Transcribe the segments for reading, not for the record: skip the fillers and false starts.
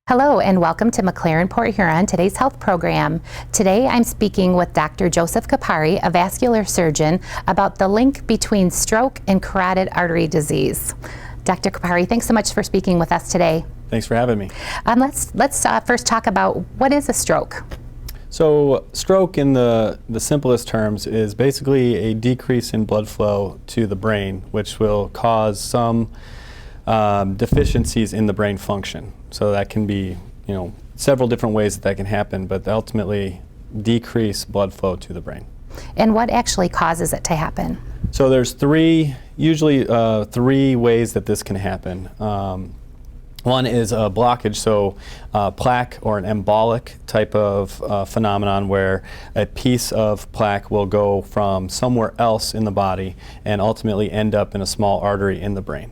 Hello and welcome to McLaren Port Huron, today's health program. Today I'm speaking with Dr. Joseph Cuppari, a vascular surgeon, about the link between stroke and carotid artery disease. Dr. Cuppari, thanks so much for speaking with us today. Thanks for having me. Let's first talk about what is a stroke. So stroke in the simplest terms is basically a decrease in blood flow to the brain, which will cause some deficiencies in the brain function. So that can be, several different ways that can happen, but ultimately decrease blood flow to the brain. And what actually causes it to happen? So there's usually three ways that this can happen. One is a blockage, so plaque or an embolic type of phenomenon where a piece of plaque will go from somewhere else in the body and ultimately end up in a small artery in the brain.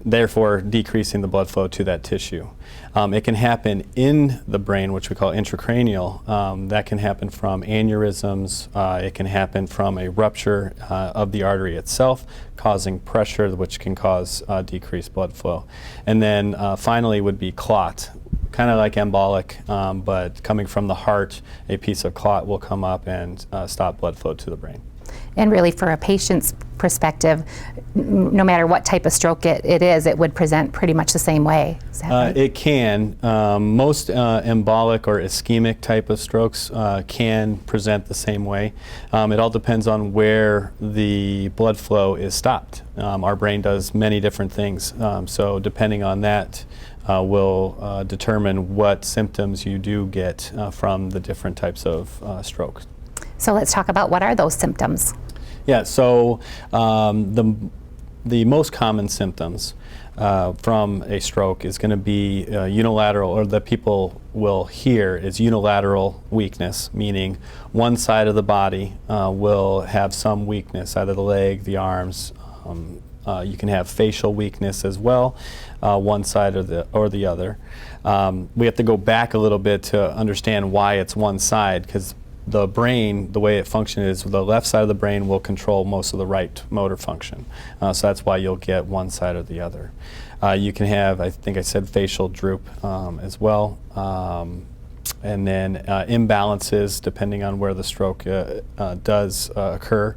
Therefore decreasing the blood flow to that tissue. It can happen in the brain, which we call intracranial. That can happen from aneurysms. It can happen from a rupture of the artery itself, causing pressure, which can cause decreased blood flow. And then finally would be clot. Kind of like embolic, but coming from the heart, a piece of clot will come up and stop blood flow to the brain. And really, for a patient's perspective, no matter what type of stroke it is, it would present pretty much the same way. Is that right? It can. Most embolic or ischemic type of strokes can present the same way. It all depends on where the blood flow is stopped. Our brain does many different things, so depending on that, will determine what symptoms you do get from the different types of stroke. So let's talk about what are those symptoms. Yeah, so the most common symptoms from a stroke is going to be unilateral, or that people will hear is unilateral weakness, meaning one side of the body will have some weakness, either the leg, the arms. You can have facial weakness as well, one side or the other. We have to go back a little bit to understand why it's one side, because the brain, the way it functions is the left side of the brain will control most of the right motor function. So that's why you'll get one side or the other. You can have, I think I said, facial droop as well. And then imbalances depending on where the stroke does occur.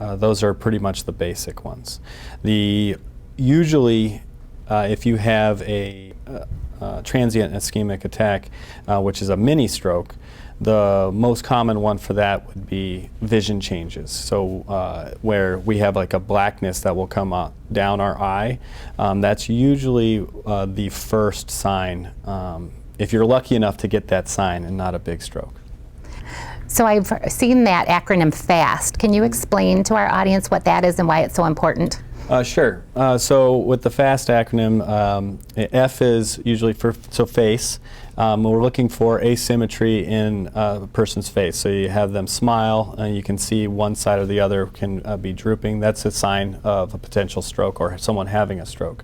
Those are pretty much the basic ones. Usually, if you have a transient ischemic attack, which is a mini stroke, the most common one for that would be vision changes. So where we have like a blackness that will come down our eye, that's usually the first sign, if you're lucky enough to get that sign and not a big stroke. So I've seen that acronym FAST. Can you explain to our audience what that is and why it's so important? Sure. So with the FAST acronym, F is usually for face. We're looking for asymmetry in a person's face. So you have them smile, and you can see one side or the other can be drooping. That's a sign of a potential stroke or someone having a stroke.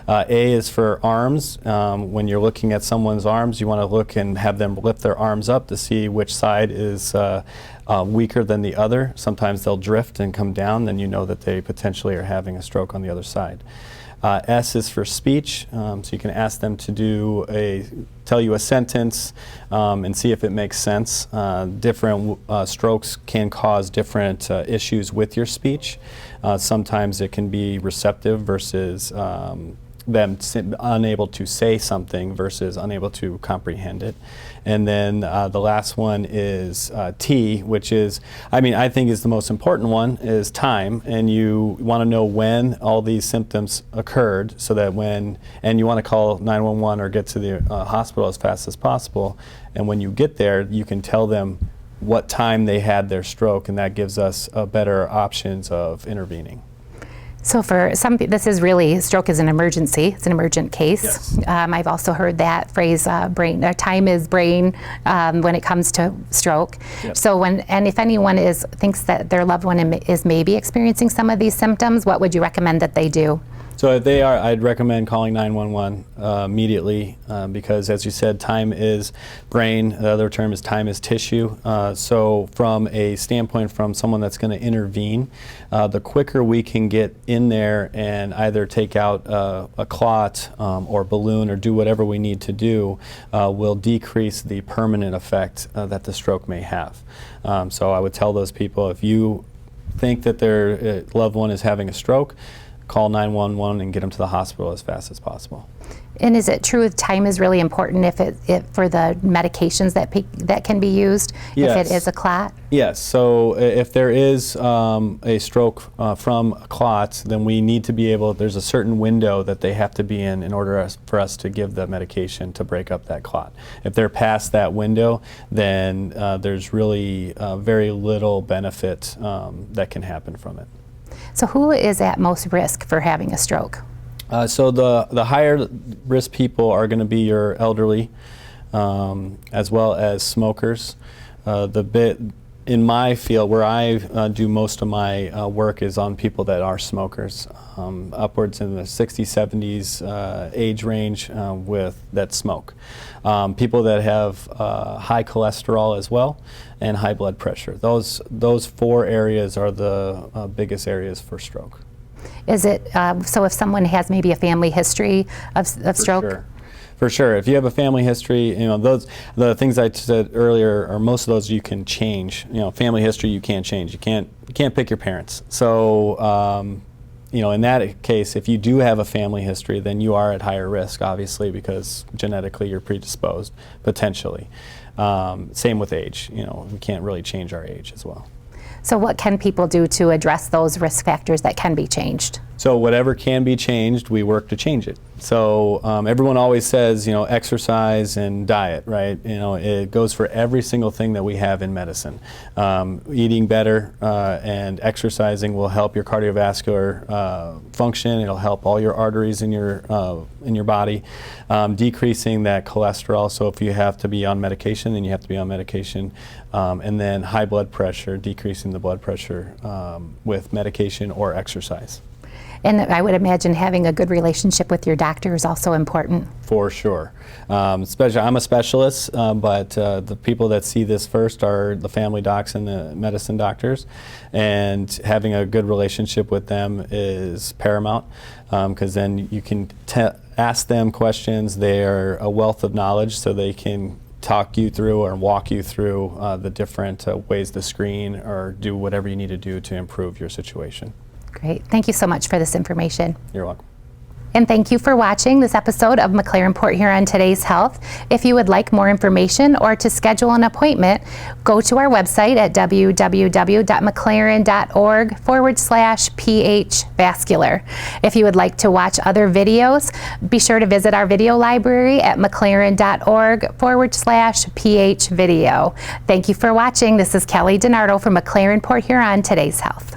A is for arms. When you're looking at someone's arms, you want to look and have them lift their arms up to see which side is weaker than the other. Sometimes they'll drift and come down, then you know that they potentially are having a stroke on the other side. S is for speech, so you can ask them to tell you a sentence and see if it makes sense. Different strokes can cause different issues with your speech. Sometimes it can be receptive versus them unable to say something versus unable to comprehend it. And then the last one is T, which is, I think is the most important one, is time. And you want to know when all these symptoms occurred so that and you want to call 911 or get to the hospital as fast as possible. And when you get there, you can tell them what time they had their stroke, and that gives us better options of intervening. So for some, this is really, stroke is an emergency. It's an emergent case. Yes. I've also heard that phrase, time is brain, when it comes to stroke. Yep. So if anyone thinks that their loved one is maybe experiencing some of these symptoms, what would you recommend that they do? So if they are, I'd recommend calling 911 immediately because, as you said, time is brain. The other term is time is tissue. So from a standpoint from someone that's going to intervene, the quicker we can get in there and either take out a clot or balloon or do whatever we need to do will decrease the permanent effect that the stroke may have. So I would tell those people, if you think that their loved one is having a stroke, call 911 and get them to the hospital as fast as possible. And is it true time is really important if for the medications that can be used Yes. if it is a clot? Yes. So if there is a stroke from a clot, then we need to be able, there's a certain window that they have to be in order for us to give the medication to break up that clot. If they're past that window, then there's really very little benefit that can happen from it. So who is at most risk for having a stroke? So the higher risk people are going to be your elderly, as well as smokers. In my field, where I do most of my work is on people that are smokers, upwards in the 60s, 70s age range that smoke. People that have high cholesterol as well and high blood pressure. Those four areas are the biggest areas for stroke. Is it so if someone has maybe a family history of stroke? Sure. For sure. If you have a family history, the things I said earlier, or most of those you can change. Family history you can't change. You can't pick your parents. So, in that case, if you do have a family history, then you are at higher risk, obviously, because genetically you're predisposed, potentially. Same with age. We can't really change our age as well. So what can people do to address those risk factors that can be changed? So whatever can be changed, we work to change it. So everyone always says, exercise and diet, right? It goes for every single thing that we have in medicine. Eating better and exercising will help your cardiovascular function. It'll help all your arteries in your body. Decreasing that cholesterol. So if you have to be on medication, then you have to be on medication. And then high blood pressure, decreasing the blood pressure with medication or exercise. And I would imagine having a good relationship with your doctor is also important. For sure. Especially, I'm a specialist, but the people that see this first are the family docs and the medicine doctors. And having a good relationship with them is paramount, because then you can ask them questions. They are a wealth of knowledge, so they can talk you through or walk you through the different ways to screen or do whatever you need to do to improve your situation. Great. Thank you so much for this information. You're welcome. And thank you for watching this episode of McLaren Port Huron Today's Health. If you would like more information or to schedule an appointment, go to our website at www.mclaren.org/PH Vascular. If you would like to watch other videos, be sure to visit our video library at mclaren.org/PH Video. Thank you for watching. This is Kelly DiNardo from McLaren Port Huron Today's Health.